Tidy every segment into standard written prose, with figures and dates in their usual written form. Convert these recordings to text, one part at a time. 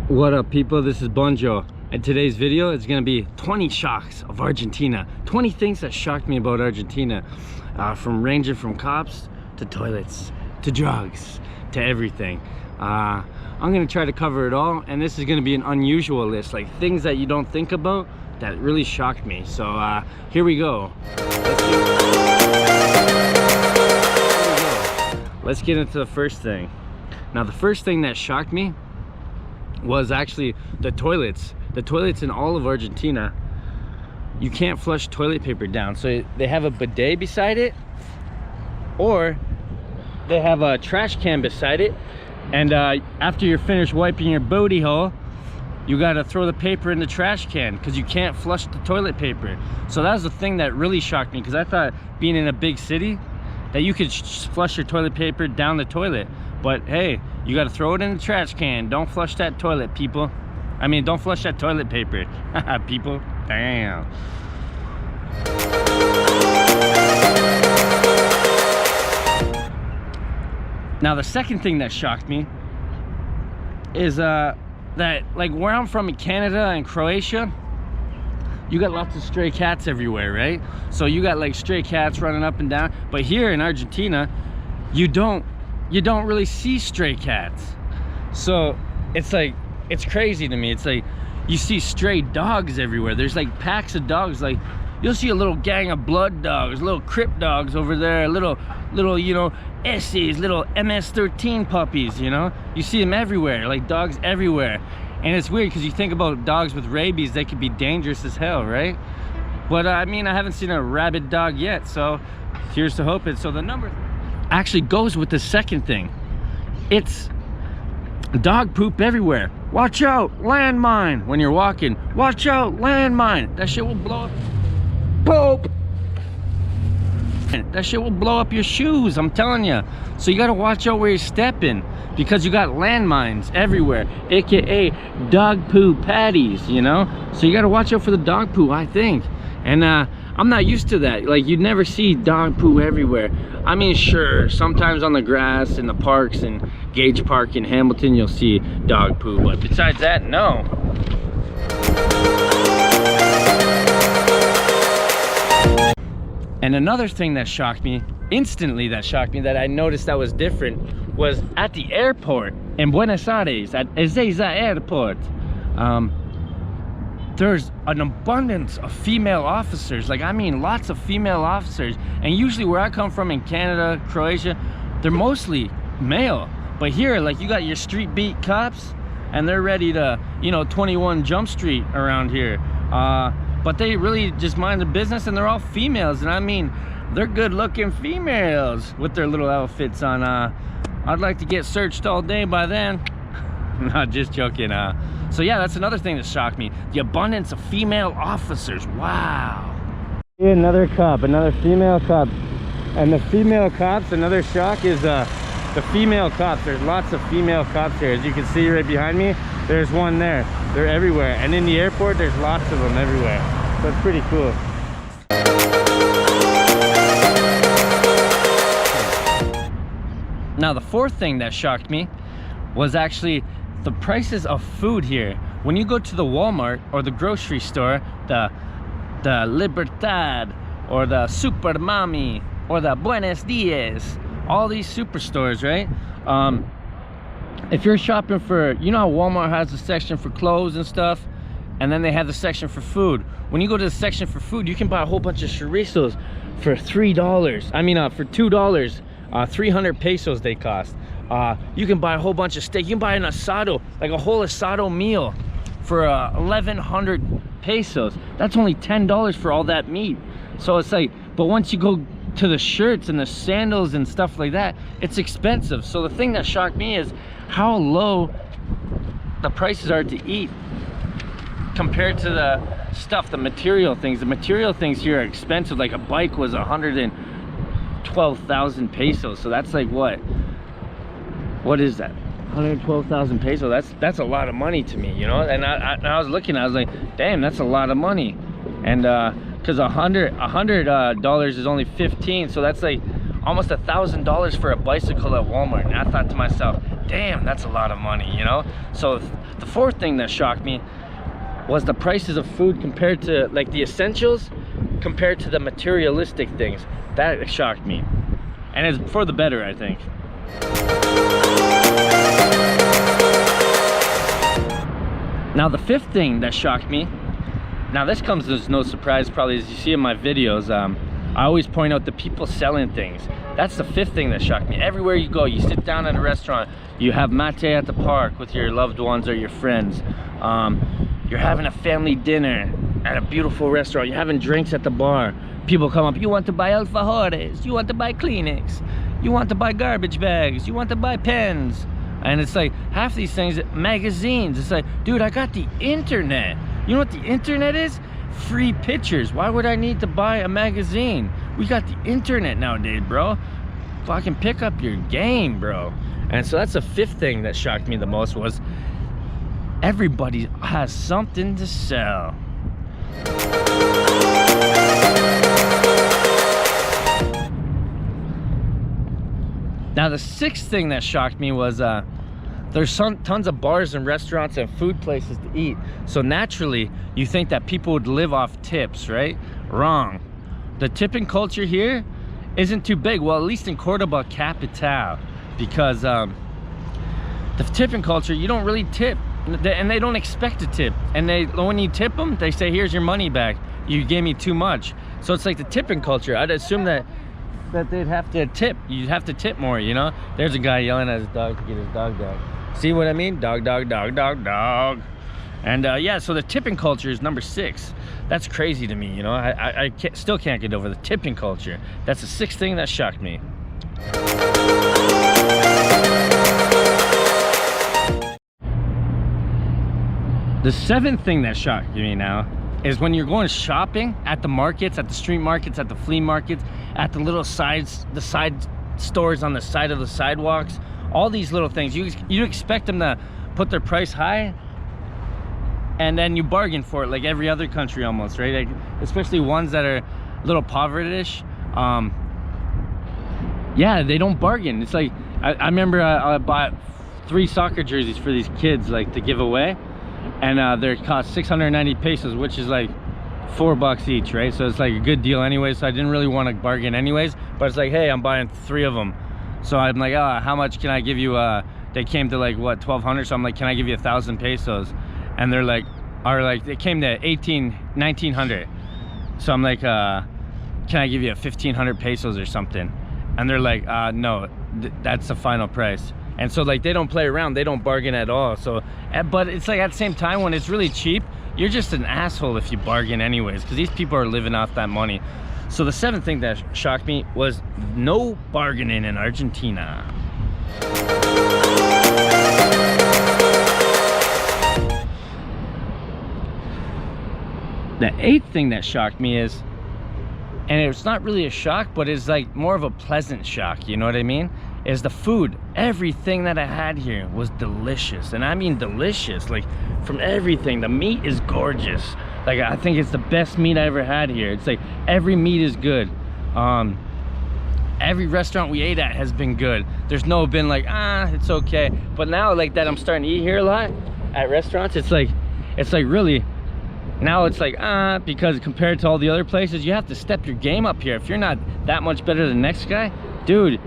What up, people? This is Bunjo, and today's video is going to be 20 shocks of Argentina. 20 things that shocked me about Argentina, ranging from cops to toilets to drugs to everything. I'm going to try to cover it all, and this is going to be an unusual list, like things that you don't think about that really shocked me. So here we go. Let's get into the first thing. Now, the first thing that shocked me was actually the toilets. The toilets in all of Argentina, you can't flush toilet paper down. So they have a bidet beside it, or they have a trash can beside it. And after you're finished wiping your booty hole, you gotta throw the paper in the trash can because you can't flush the toilet paper. So that was the thing that really shocked me, because I thought, being in a big city, that you could flush your toilet paper down the toilet. But hey, you gotta throw it in the trash can. Don't flush that toilet, people. I mean, don't flush that toilet paper. People, damn. Now, the second thing that shocked me is that, like, where I'm from in Canada and Croatia, you got lots of stray cats everywhere, right? So you got like stray cats running up and down. But here in Argentina, you don't really see stray cats. So it's like, it's crazy to me. It's like you see stray dogs everywhere. There's like packs of dogs. Like, you'll see a little gang of blood dogs, little crip dogs over there, little you know, Essies, little MS-13 puppies, you know? You see them everywhere, like dogs everywhere. And it's weird because you think about dogs with rabies, they could be dangerous as hell, right? But I mean, I haven't seen a rabid dog yet, so here's to hoping. So the number actually goes with the second thing. It's dog poop everywhere. Watch out, landmine when you're walking. Watch out, landmine. That shit will blow up. Poop. That shit will blow up your shoes, I'm telling you. So you gotta watch out where you're stepping, because you got landmines everywhere, aka dog poo patties, you know? So you gotta watch out for the dog poo, I think. And I'm not used to that. Like, you'd never see dog poo everywhere. I mean, sure, sometimes on the grass in the parks, in Gage Park in Hamilton, you'll see dog poo, but besides that, no. And another thing that shocked me, instantly that shocked me, that I noticed that was different, was at the airport in Buenos Aires, at Ezeiza Airport. There's an abundance of female officers. Like, I mean, lots of female officers. And usually where I come from in Canada, Croatia, they're mostly male. But here, like, you got your street beat cops, and they're ready to, you know, 21 Jump Street around here. But they really just mind their business, and they're all females. And I mean, they're good looking females with their little outfits on. I'd like to get searched all day by then. Not just joking. So yeah, that's another thing that shocked me, the abundance of female officers. Wow. Another cop, another female cop. And the female cops, another shock is the female cops. There's lots of female cops here. As you can see right behind me, there's one there. They're everywhere. And in the airport, there's lots of them everywhere. So it's pretty cool. Now, the fourth thing that shocked me was actually the prices of food here. When you go to the Walmart or the grocery store, the Libertad or the Super Mami or the Buenos Dias, all these superstores, right? If you're shopping for, you know how Walmart has a section for clothes and stuff, and then they have the section for food. When you go to the section for food, you can buy a whole bunch of chorizos for $3. I mean, for $2. 300 pesos they cost. You can buy a whole bunch of steak. You can buy an asado, like a whole asado meal, for 1,100 pesos. That's only $10 for all that meat. So it's like, but once you go to the shirts and the sandals and stuff like that, it's expensive. So the thing that shocked me is how low the prices are to eat compared to the stuff, the material things. The material things here are expensive. Like a bike was 112,000 pesos. So that's like what is that? 112,000 pesos. That's a lot of money to me, you know. And I was looking, I was like, damn, that's a lot of money. And because $100 is only 15, so that's like almost $1,000 for a bicycle at Walmart. And I thought to myself, damn, that's a lot of money, you know? So the fourth thing that shocked me was the prices of food compared to like the essentials compared to the materialistic things. That shocked me, and it's for the better, I think. Now the fifth thing that shocked me, now this comes as no surprise probably, as you see in my videos, I always point out the people selling things. That's the fifth thing that shocked me. Everywhere you go, you sit down at a restaurant, you have mate at the park with your loved ones or your friends, you're having a family dinner at a beautiful restaurant, you're having drinks at the bar, people come up, you want to buy alfajores, you want to buy Kleenex, you want to buy garbage bags, you want to buy pens. And it's like half these things, magazines. It's like, dude, I got the internet. You know what the internet is? Free pictures. Why would I need to buy a magazine? We got the internet nowadays, bro. Fucking pick up your game, bro. And so that's the fifth thing that shocked me the most, was everybody has something to sell. Now the sixth thing that shocked me was there's tons of bars and restaurants and food places to eat. So naturally, you think that people would live off tips, right? Wrong. The tipping culture here isn't too big. Well, at least in Cordoba Capital, because the tipping culture, you don't really tip, and they don't expect a tip. And when you tip them, they say, "Here's your money back. You gave me too much." So it's like the tipping culture. I'd assume that they'd have to tip. You'd have to tip more, you know? There's a guy yelling at his dog to get his dog back. See what I mean? Dog, dog, dog, dog, dog. And yeah, so the tipping culture is number 6. That's crazy to me, you know? I still can't get over the tipping culture. That's the 6th thing that shocked me. The 7th thing that shocked me now is when you're going shopping at the markets, at the street markets, at the flea markets, at the little side stores on the side of the sidewalks, all these little things, you expect them to put their price high, and then you bargain for it like every other country almost, right? Like, especially ones that are a little impoverished. Yeah, they don't bargain. It's like, I remember I bought 3 soccer jerseys for these kids, like, to give away, and they cost 690 pesos, which is like $4 each, right? So it's like a good deal anyway, so I didn't really want to bargain anyways, but it's like, hey, I'm buying 3 of them. So I'm like, oh, how much can I give you? They came to like, what, 1,200? So I'm like, can I give you 1,000 pesos? And they're like, they came to 1,900. So I'm like, can I give you 1,500 pesos or something? And they're like, no, that's the final price. And so like, they don't play around, they don't bargain at all. So, but it's like, at the same time, when it's really cheap, you're just an asshole if you bargain anyways, because these people are living off that money. So the 7th thing that shocked me was no bargaining in Argentina. The 8th thing that shocked me is, and it's not really a shock, but it's like more of a pleasant shock, you know what I mean? Is the food. Everything that I had here was delicious, and I mean delicious, like from everything. The meat is gorgeous. Like, I think it's the best meat I ever had here. It's like every meat is good. Every restaurant we ate at has been good. There's no been like, it's okay. But now, like, that I'm starting to eat here a lot at restaurants, it's like really, now it's like, because compared to all the other places, you have to step your game up here. If you're not that much better than the next guy, dude,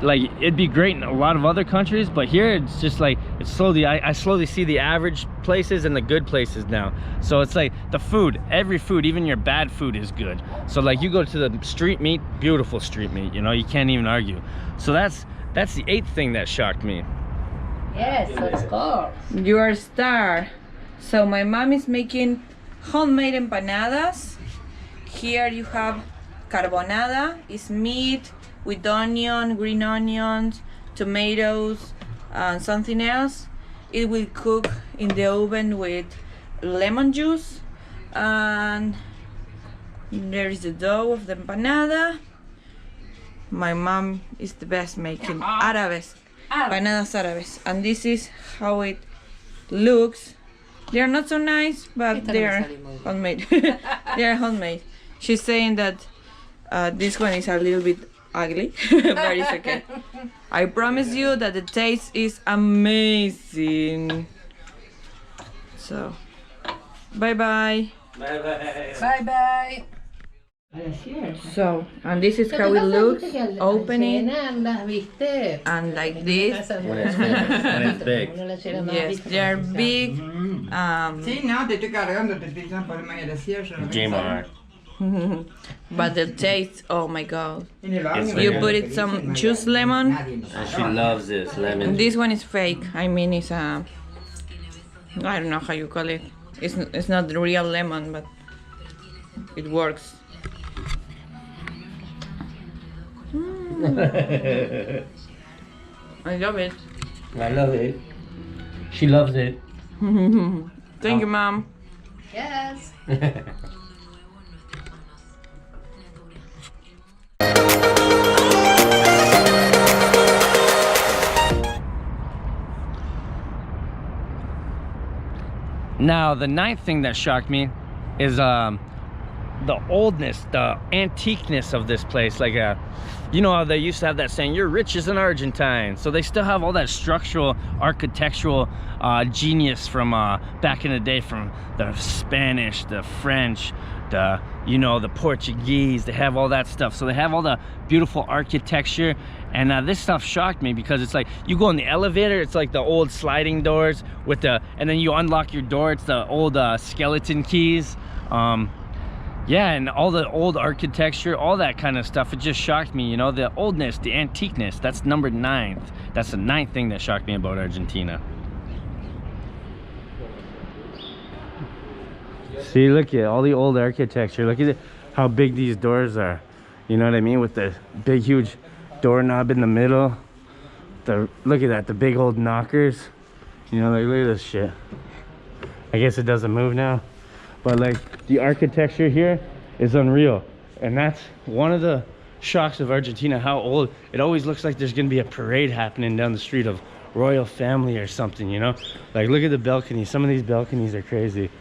like, it'd be great in a lot of other countries, but here it's just like, it's slowly, I slowly see the average places and the good places now. So it's like the food, every food, even your bad food is good. So like, you go to the street meat, beautiful street meat, you know, you can't even argue. So that's the 8th thing that shocked me. Yes, of course. You are a star. So my mom is making homemade empanadas. Here you have carbonada, it's meat with onion, green onions, tomatoes, and something else. It will cook in the oven with lemon juice, and there is the dough of the empanada. My mom is the best making árabes, empanadas árabes, and this is how it looks. They are not so nice, but they are homemade. They are homemade. She's saying that this one is a little bit ugly, but it's okay. I promise you that the taste is amazing. So, bye bye. Bye bye. So, and this is how it looks, opening, and like this. When it's big. Yes, they are big. Sí, no, te estoy cargando, te estoy diciendo por medio de cierre. Game on. But the taste, oh my god. It's You very put it some juice lemon. And she loves this lemon. This one is fake. I mean, it's a, I don't know how you call it. It's not the real lemon, but it works. I love it. I love it. She loves it. Thank you, Mom. Yes. Now, the ninth thing that shocked me is the oldness, the antiqueness of this place. Like, you know how they used to have that saying, "You're rich as an Argentine." So they still have all that structural, architectural genius from back in the day, from the Spanish, the French, the Portuguese. They have all that stuff. So they have all the beautiful architecture. And this stuff shocked me because it's like you go in the elevator, it's like the old sliding doors with and then you unlock your door, it's the old skeleton keys. Yeah, and all the old architecture, all that kind of stuff, it just shocked me, the oldness, the antiqueness. That's number 9. That's the 9th thing that shocked me about Argentina. See, look at all the old architecture. Look at how big these doors are. You know what I mean? With the big, huge doorknob in the middle. Look at that, the big old knockers. Like, look at this shit. I guess it doesn't move now. But like, the architecture here is unreal. And that's one of the shocks of Argentina, how old. It always looks like there's gonna be a parade happening down the street of royal family or something, Like, look at the balconies. Some of these balconies are crazy.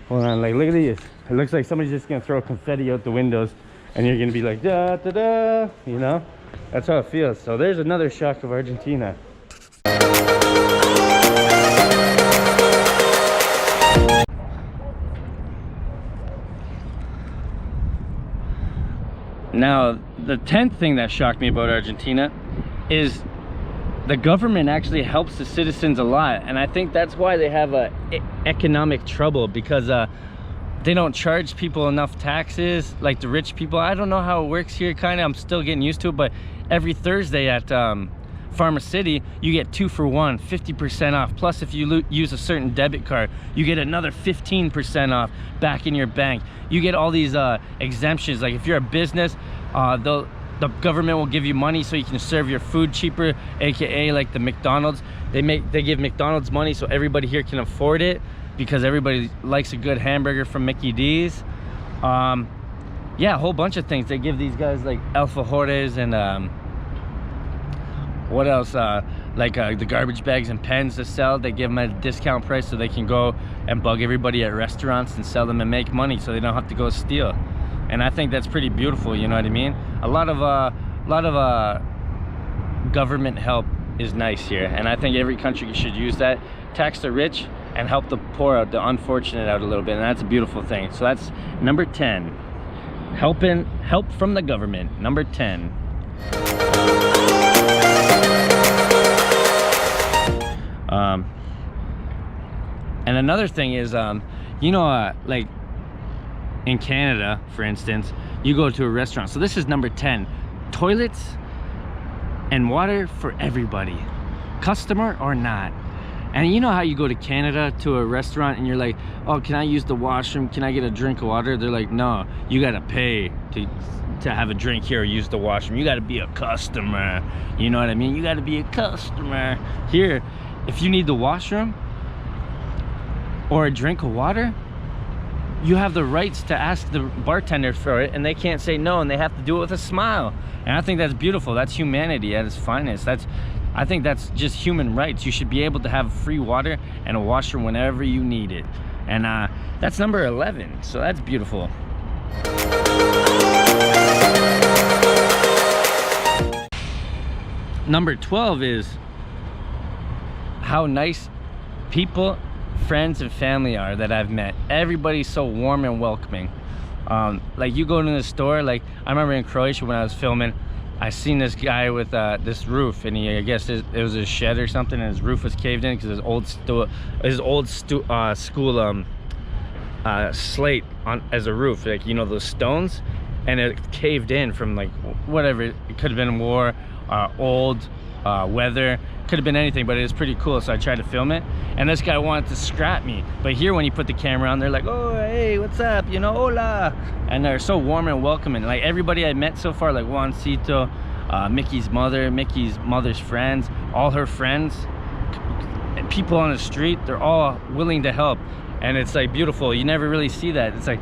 Hold on, like, look at these. It looks like somebody's just gonna throw confetti out the windows and you're gonna be like, da da da, That's how it feels. So there's another shock of Argentina. Now, the 10th thing that shocked me about Argentina is the government actually helps the citizens a lot. And I think that's why they have economic trouble, because they don't charge people enough taxes like the rich people. I don't know how it works here, kind of. I'm still getting used to it, but every Thursday at Pharma City, you get 2 for 1, 50% off. Plus, if you use a certain debit card, you get another 15% off back in your bank. You get all these exemptions. Like, if you're a business, the government will give you money so you can serve your food cheaper, aka like the McDonald's. They give McDonald's money so everybody here can afford it, because everybody likes a good hamburger from Mickey D's. Yeah, a whole bunch of things. They give these guys like alfajores and what else? The garbage bags and pens to sell. They give them at a discount price so they can go and bug everybody at restaurants and sell them and make money, so they don't have to go steal. And I think that's pretty beautiful, you know what I mean? A lot of government help is nice here, and I think every country should use that. Tax the rich and help the poor out, the unfortunate out a little bit, and that's a beautiful thing. So that's number 10. Help from the government, number 10. And another thing is, like in Canada, for instance, you go to a restaurant. So this is number 10. Toilets and water for everybody, customer or not. And you know how you go to Canada to a restaurant and you're like, "Oh, can I use the washroom? Can I get a drink of water?" They're like, "No, you gotta pay to have a drink here or use the washroom. You gotta be a customer." You know what I mean? You gotta be a customer. Here, if you need the washroom or a drink of water, you have the rights to ask the bartender for it, and they can't say no, and they have to do it with a smile. And I think that's beautiful. That's humanity at its finest. I think that's just human rights. You should be able to have free water and a washroom whenever you need it. And that's number 11, so that's beautiful. number 12 is how nice people, friends, and family are that I've met. Everybody's so warm and welcoming. Like you go to the store, like I remember in Croatia when I was filming, I seen this guy with this roof, and I guess it was a shed or something, and his roof was caved in because his old school slate on as a roof, like, you know, those stones, and it caved in from like whatever. It could have been war, old weather, could have been anything, but it was pretty cool. So I tried to film it, and this guy wanted to scrap me, but here when you put the camera on, they're like, oh hey, what's up, you know, hola, and they're so warm and welcoming. Like everybody I met so far, like Juancito, Mickey's mother's friends, all her friends, and people on the street, they're all willing to help. And it's like beautiful. You never really see that. It's like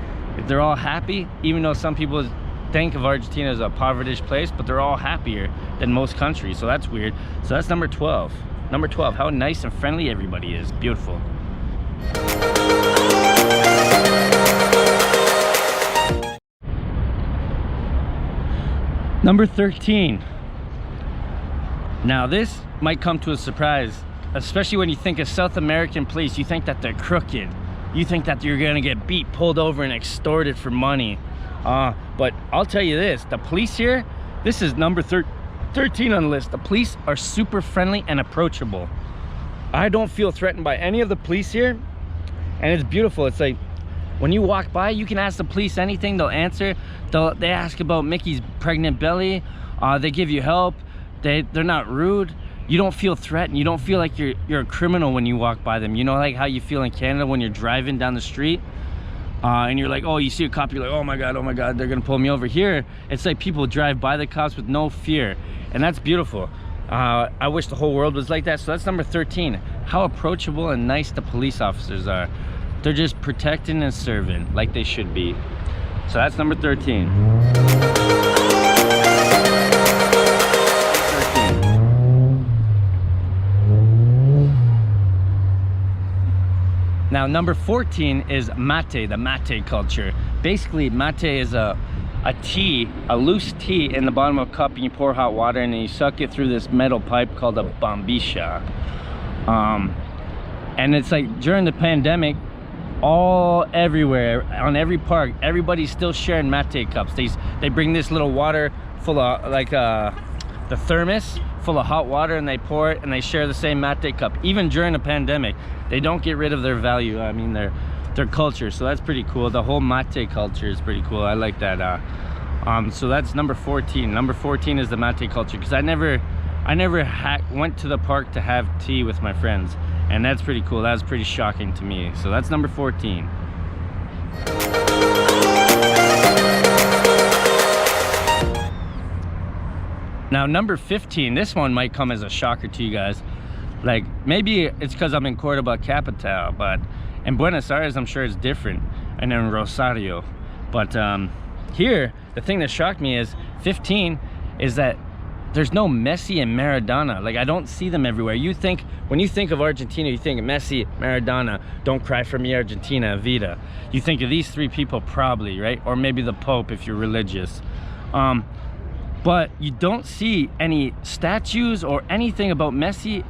they're all happy, even though some people think of Argentina as a impoverished place, but they're all happier than most countries. So that's weird. So that's number 12. Number 12, how nice and friendly everybody is. Beautiful. Number 13. Now this might come to a surprise, especially when you think of South American police. You think that they're crooked. You think that you're gonna get beat, pulled over, and extorted for money. But I'll tell you this, the police here, this is number 13 on the list. The police are super friendly and approachable. I don't feel threatened by any of the police here, and it's beautiful. It's like when you walk by, you can ask the police anything, they'll answer. They ask about Mickey's pregnant belly, they give you help, they're not rude. You don't feel threatened. You don't feel like you're a criminal when you walk by them. You know, like how you feel in Canada when you're driving down the street, and you're like, oh, you see a cop, you're like, oh my god, they're gonna pull me over. Here it's like people drive by the cops with no fear, and that's beautiful. I wish the whole world was like that. So that's number 13, how approachable and nice the police officers are. They're just protecting and serving like they should be. So that's number 13. Now number 14 is mate, the mate culture. Basically mate is a tea, a loose tea in the bottom of a cup, and you pour hot water and then you suck it through this metal pipe called a bombisha. And it's like during the pandemic, everywhere, on every park, everybody's still sharing mate cups. They bring this little water full of like the thermos full of hot water, and they pour it and they share the same mate cup. Even during the pandemic, they don't get rid of their value. I mean, their culture. So that's pretty cool. The whole mate culture is pretty cool. I like that. So that's number 14. Number 14 is the mate culture, because I never went to the park to have tea with my friends, and that's pretty cool. That was pretty shocking to me. So that's number 14. Now number 15, this one might come as a shocker to you guys. Like maybe it's because I'm in Cordoba capital, but in Buenos Aires I'm sure it's different, and in Rosario. But here the thing that shocked me is 15 is that there's no Messi and Maradona. Like I don't see them everywhere. You think, when you think of Argentina, you think Messi, Maradona, Don't Cry For Me Argentina, Vida. You think of these three people probably, right? Or maybe the Pope if you're religious. But you don't see any statues or anything about Messi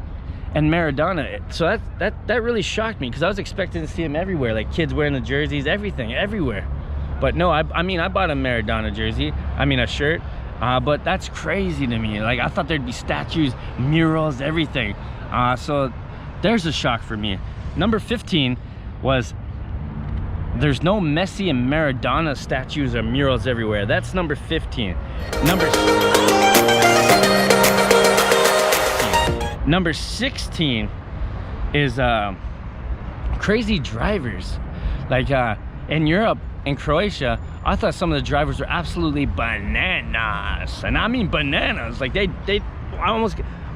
and Maradona. So that really shocked me, because I was expecting to see them everywhere, like kids wearing the jerseys, everything, everywhere. But no, I mean, I bought a Maradona jersey, a shirt, but that's crazy to me. Like I thought there'd be statues, murals, everything. So there's a shock for me. Number 15 was there's no Messi and Maradona statues or murals everywhere. That's number 15. Number 16 is crazy drivers. Like in Europe, in Croatia, I thought some of the drivers were absolutely bananas, and I mean bananas. Like I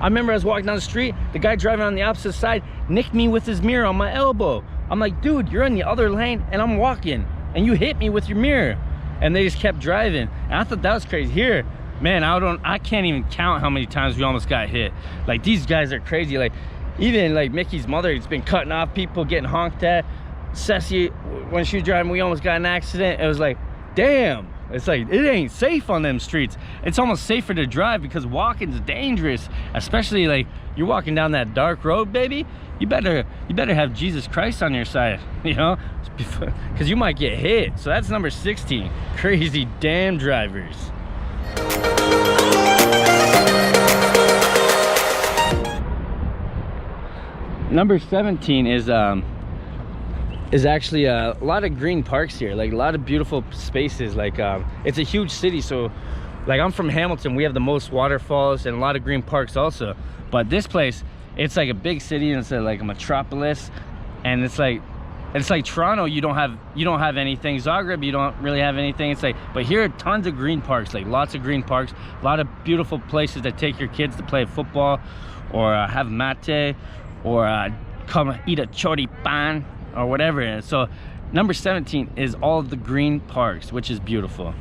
remember I was walking down the street, the guy driving on the opposite side nicked me with his mirror on my elbow. I'm like, dude, you're in the other lane and I'm walking, and you hit me with your mirror. And they just kept driving, and I thought that was crazy. Here, man, I can't even count how many times we almost got hit. Like these guys are crazy. Like even like Mickey's mother, it's been cutting off people, getting honked at. Ceci, when she was driving, we almost got in an accident. It was like, damn, It's like, it ain't safe on them streets. It's almost safer to drive because walking's dangerous, especially like you're walking down that dark road, baby. You better have Jesus Christ on your side, you know, because you might get hit. So that's number 16, crazy damn drivers. Number 17 is actually a lot of green parks here, like a lot of beautiful spaces. Like it's a huge city, so like I'm from Hamilton, we have the most waterfalls and a lot of green parks also. But this place, it's like a big city, and it's like a metropolis, and it's like Toronto. You don't have anything. Zagreb, you don't really have anything. It's like, but here are tons of green parks, like lots of green parks, a lot of beautiful places to take your kids to play football or have mate, or come eat a choripan or whatever it is. So number 17 is all of the green parks, which is beautiful.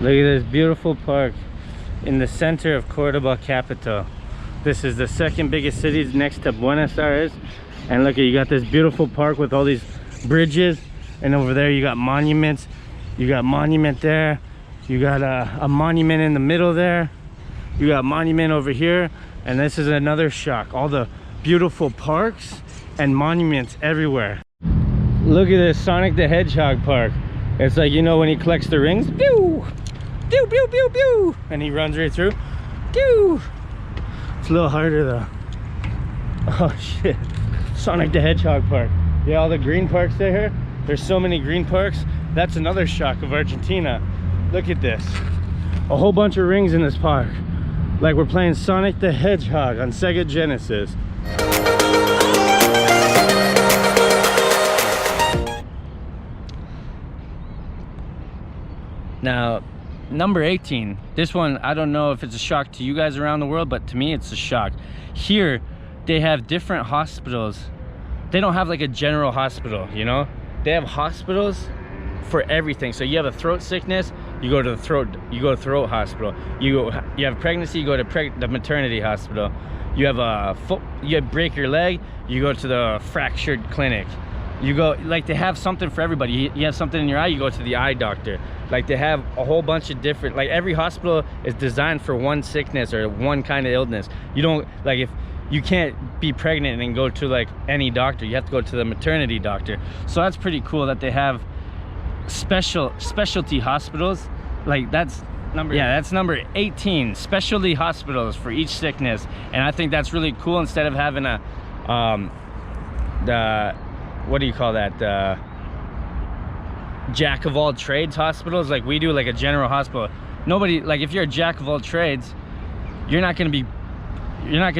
Look at this beautiful park in the center of Cordoba capital. This is the second biggest city next to Buenos Aires, and look at, you got this beautiful park with all these bridges, and over there you got monuments. You got monument there, you got a monument in the middle there, you got monument over here, and this is another shock, all the beautiful parks and monuments everywhere. Look at this Sonic the Hedgehog park. It's like, you know, when he collects the rings, pew pew pew pew pew, and he runs right through, pew. It's a little harder though. Oh shit, Sonic the Hedgehog park. Yeah, all the green parks there. There's so many green parks. That's another shock of Argentina. Look at this, a whole bunch of rings in this park, like we're playing Sonic the Hedgehog on Sega Genesis. Now number 18, this one, I don't know if it's a shock to you guys around the world, but to me it's a shock. Here they have different hospitals. They don't have like a general hospital, you know, they have hospitals for everything. So you have a throat sickness, you go to the throat hospital. You have pregnancy, you go to the maternity hospital. You have you break your leg, you go to the fractured clinic. You go, like, they have something for everybody. You have something in your eye, you go to the eye doctor. Like, they have a whole bunch of different, like, every hospital is designed for one sickness or one kind of illness. You don't, like, if you can't be pregnant and go to like any doctor, you have to go to the maternity doctor. So that's pretty cool that they have specialty hospitals. Like, that's number 18, specialty hospitals for each sickness. And I think that's really cool, instead of having a what do you call that, jack of all trades hospitals like we do, like a general hospital. Nobody, like, if you're a jack of all trades, you're not going to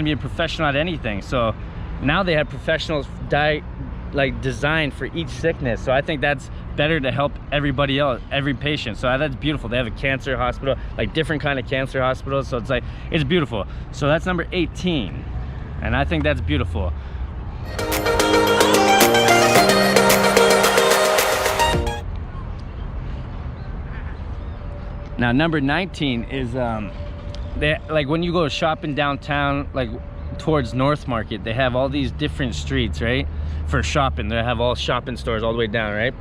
be a professional at anything. So now they have professionals designed for each sickness. So I think that's better to help everybody else, every patient. So that's beautiful. They have a cancer hospital, like different kind of cancer hospitals. So it's like, it's beautiful. So that's number 18, and I think that's beautiful. Now number 19 is like when you go shopping downtown, like towards North Market, they have all these different streets, right, for shopping. They have all shopping stores all the way down, right?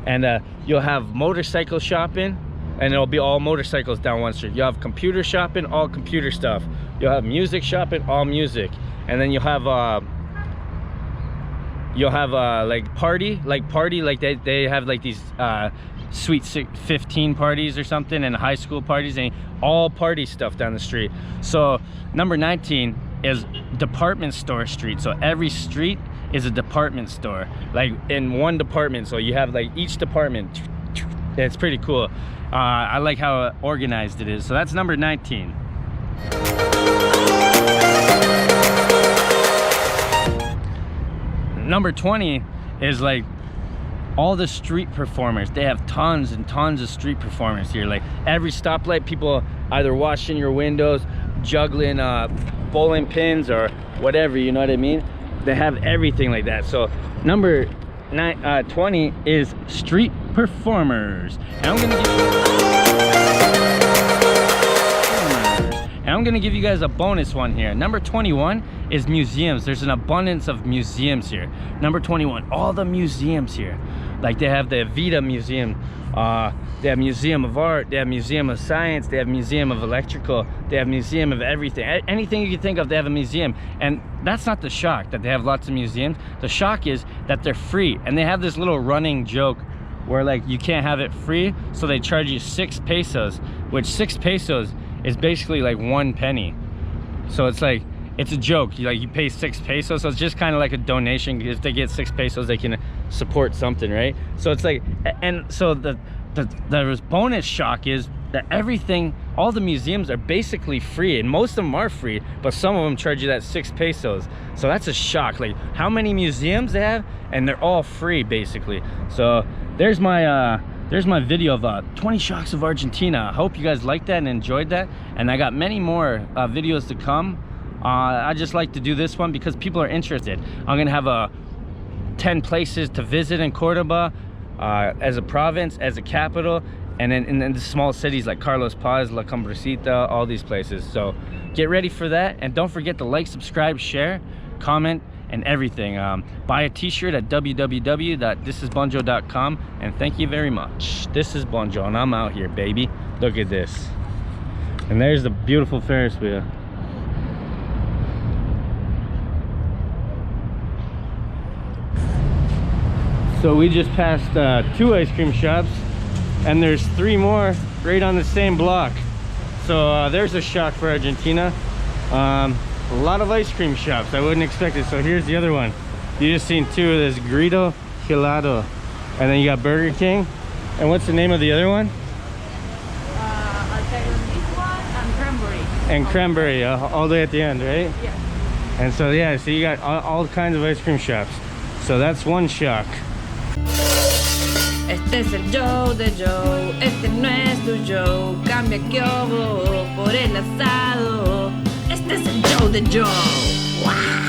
And you'll have motorcycle shopping, and it'll be all motorcycles down one street. You'll have computer shopping, all computer stuff. You'll have music shopping, all music. And then you'll have like party, like they have like these sweet 15 parties or something, and high school parties, and all party stuff down the street. So number 19 is department store street. So every street is a department store, like in one department. So you have like each department. It's pretty cool. I like how organized it is. So that's number 19. Number 20 is like all the street performers. They have tons and tons of street performers here. Like every stoplight, people either washing your windows, juggling bowling pins or whatever, you know what I mean? They have everything like that. So number 20 is street performers. And I'm gonna give you guys a bonus one here. Number 21 is museums. There's an abundance of museums here. Number 21, all the museums here. Like they have the Evita Museum, they have Museum of Art, they have Museum of Science, they have Museum of Electrical, they have Museum of everything. Anything you can think of, they have a museum. And that's not the shock that they have lots of museums. The shock is that they're free. And they have this little running joke where like you can't have it free, so they charge you 6 pesos, which 6 pesos is basically like 1 penny. So it's like, it's a joke. You pay 6 pesos, so it's just kind of like a donation. If they get 6 pesos, they can support something, right? So it's like, and so the bonus shock is that everything, all the museums are basically free, and most of them are free, but some of them charge you that 6 pesos. So that's a shock, like how many museums they have, and they're all free basically. So there's my video of 20 shocks of Argentina. I hope you guys liked that and enjoyed that, and I got many more videos to come. I just like to do this one because people are interested. I'm gonna have 10 places to visit in Cordoba, as a province, as a capital, and then in the small cities like Carlos Paz, La Cumbrecita, all these places. So get ready for that, and don't forget to like, subscribe, share, comment, and everything. Buy a t-shirt at www.thisisbunjo.com, and thank you very much. Thisisbunjo, and I'm out here, baby. Look at this. And there's the beautiful Ferris wheel. So we just passed 2 ice cream shops, and there's 3 more right on the same block. So there's a shock for Argentina. A lot of ice cream shops. I wouldn't expect it. So here's the other one. You just seen 2 of this Grito Gelado, and then you got Burger King. And what's the name of the other one? I'll tell you this one and cranberry. And cranberry, all the way at the end, right? Yeah. And so yeah, so you got all kinds of ice cream shops. So that's one shock. Este es el Joe de Joe, este no es tu Joe, cambia que hubo por el asado. Este es el Joe de Joe. ¡Wow!